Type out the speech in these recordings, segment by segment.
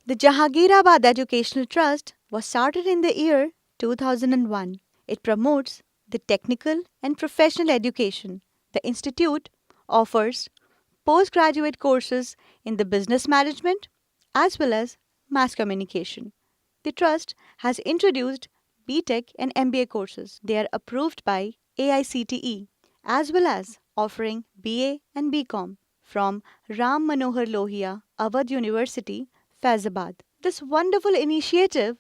The Jahangirabad Educational Trust was started in the year 2001. It promotes the technical and professional education. The institute offers postgraduate courses in the business management as well as mass communication. The trust has introduced BTech and MBA courses. They are approved by AICTE as well as offering BA and BCom from Ram Manohar Lohia, Awadh University, Faizabad. This wonderful initiative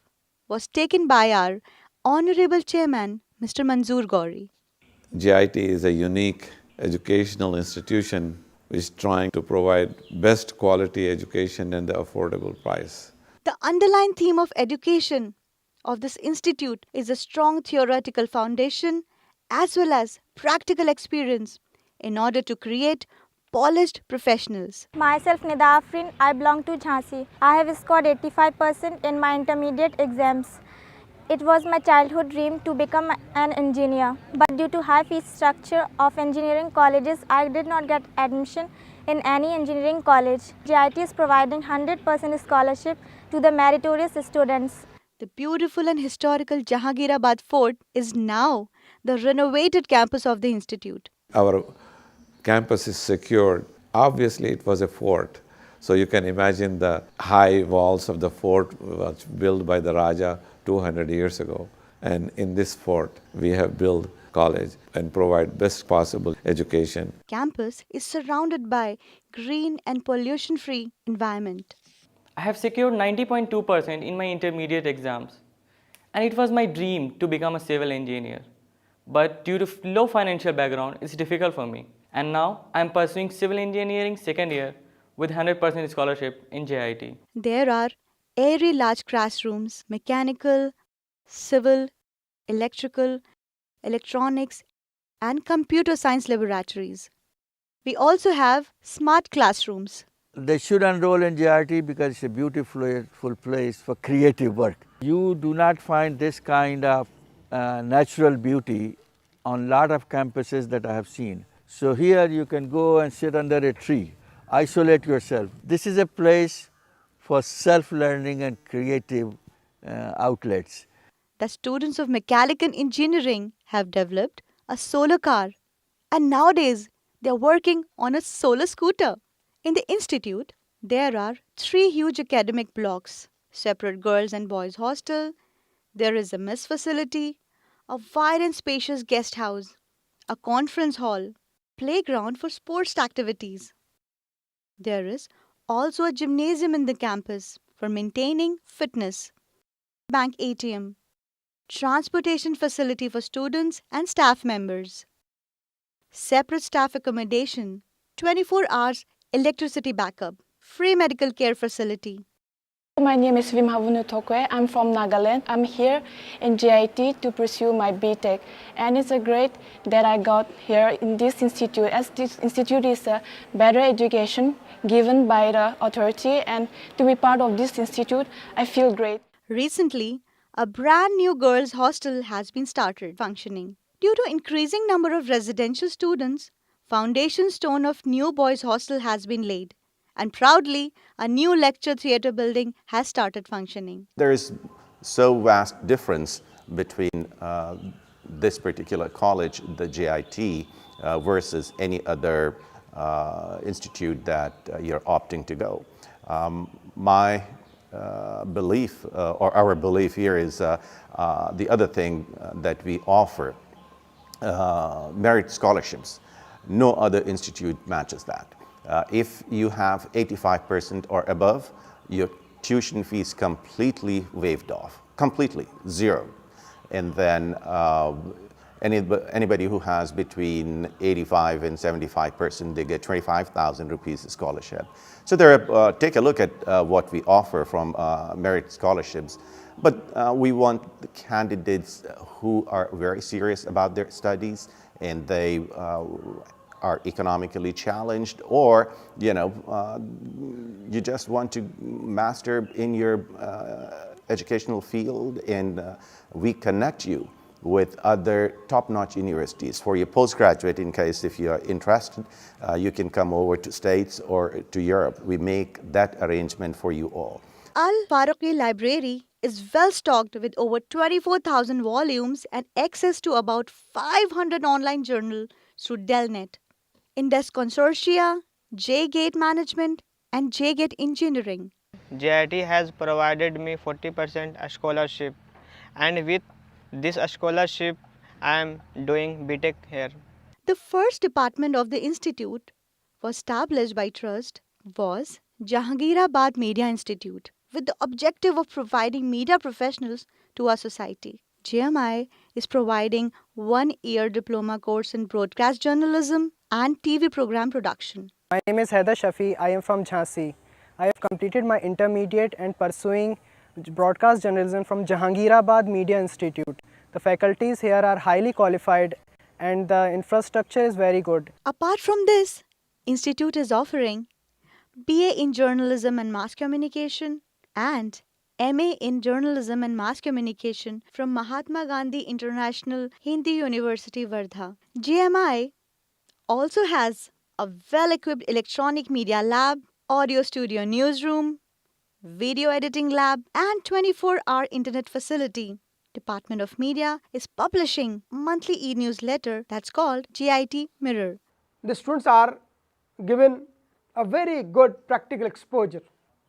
was taken by our Honorable Chairman, Mr. Manzoor Gauri. JIT is a unique educational institution which is trying to provide best quality education and the affordable price. The underlying theme of education of this institute is a strong theoretical foundation as well as practical experience in order to create polished professionals. Myself Nida Afrin, I belong to Jhansi. I have scored 85% in my intermediate exams. It was my childhood dream to become an engineer, but due to high fee structure of engineering colleges, I did not get admission in any engineering college. JIT is providing 100% scholarship to the meritorious students. The beautiful and historical Jahangirabad Fort is now the renovated campus of the institute. Our campus is secured. Obviously, it was a fort. So you can imagine the high walls of the fort was built by the Raja 200 years ago. And in this fort, we have built college and provide best possible education. Campus is surrounded by green and pollution-free environment. I have secured 90.2% in my intermediate exams, and it was my dream to become a civil engineer. But due to low financial background, it's difficult for me. And now I am pursuing civil engineering second year with 100% scholarship in JIT. There are airy large classrooms, mechanical, civil, electrical, electronics, and computer science laboratories. We also have smart classrooms. They should enroll in JIT because it's a beautiful place for creative work. You do not find this kind of natural beauty on a lot of campuses that I have seen. So here you can go and sit under a tree, isolate yourself. This is a place for self-learning and creative outlets. The students of mechanical engineering have developed a solar car, and nowadays they are working on a solar scooter. In the institute, there are 3 huge academic blocks, separate girls and boys hostel, there is a mess facility, a wide and spacious guest house, a conference hall, playground for sports activities. There is also a gymnasium in the campus for maintaining fitness, bank ATM, transportation facility for students and staff members, separate staff accommodation, 24 hours electricity backup, free medical care facility. My name is Vimhavunu Thokwe. I'm from Nagaland. I'm here in JIT to pursue my BTech, and it's a great that I got here in this institute, as this institute is a better education given by the authority, and to be part of this institute, I feel great. Recently, a brand new girls' hostel has been started functioning. Due to increasing number of residential students, foundation stone of new boys' hostel has been laid, and proudly, a new lecture theatre building has started functioning. There is so vast difference between this particular college, the JIT, versus any other institute that you're opting to go. My belief, or our belief here is the other thing that we offer, merit scholarships. No other institute matches that. If you have 85% or above, your tuition fees completely waived off, completely, zero. And then anybody who has between 85 and 75%, they get 25,000 rupees scholarship. So there, take a look at what we offer from merit scholarships. But we want the candidates who are very serious about their studies and they are economically challenged, or you just want to master in your educational field, and we connect you with other top-notch universities. For your postgraduate, in case if you are interested, you can come over to States or to Europe. We make that arrangement for you all. Al Faruqi Library is well stocked with over 24,000 volumes and access to about 500 online journals through Delnet. Indus Consortia, J-Gate Management, and J-Gate Engineering. JIT has provided me 40% scholarship, and with this scholarship I am doing BTech here. The first department of the institute was established by trust was Jahangirabad Media Institute with the objective of providing media professionals to our society. JMI is providing 1-year diploma course in broadcast journalism and TV program production. My name is Haider Shafi. I am from Jhansi. I have completed my intermediate and pursuing broadcast journalism from Jahangirabad Media Institute. The faculties here are highly qualified and the infrastructure is very good. Apart from this, institute is offering BA in Journalism and Mass Communication and MA in Journalism and Mass Communication from Mahatma Gandhi International Hindi University, Wardha. JMI also has a well-equipped electronic media lab, audio studio newsroom, video editing lab, and 24-hour internet facility. Department of Media is publishing monthly e-newsletter that's called JIT Mirror. The students are given a very good practical exposure.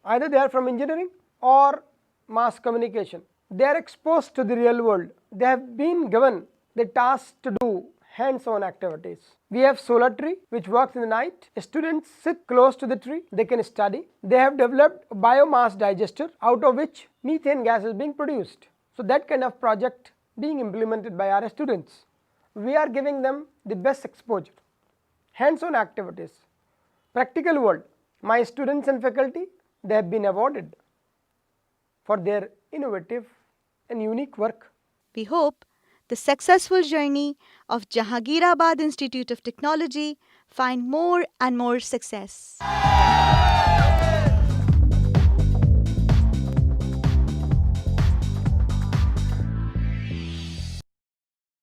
Either they are from engineering or mass communication. They are exposed to the real world. They have been given the task to do hands-on activities. We have solar tree which works in the night. Students sit close to the tree, they can study. They have developed a biomass digester out of which methane gas is being produced. So that kind of project being implemented by our students. We are giving them the best exposure, hands-on activities, practical world. My students and faculty, they have been awarded for their innovative and unique work. We hope the successful journey of Jahangirabad Institute of Technology find more and more success.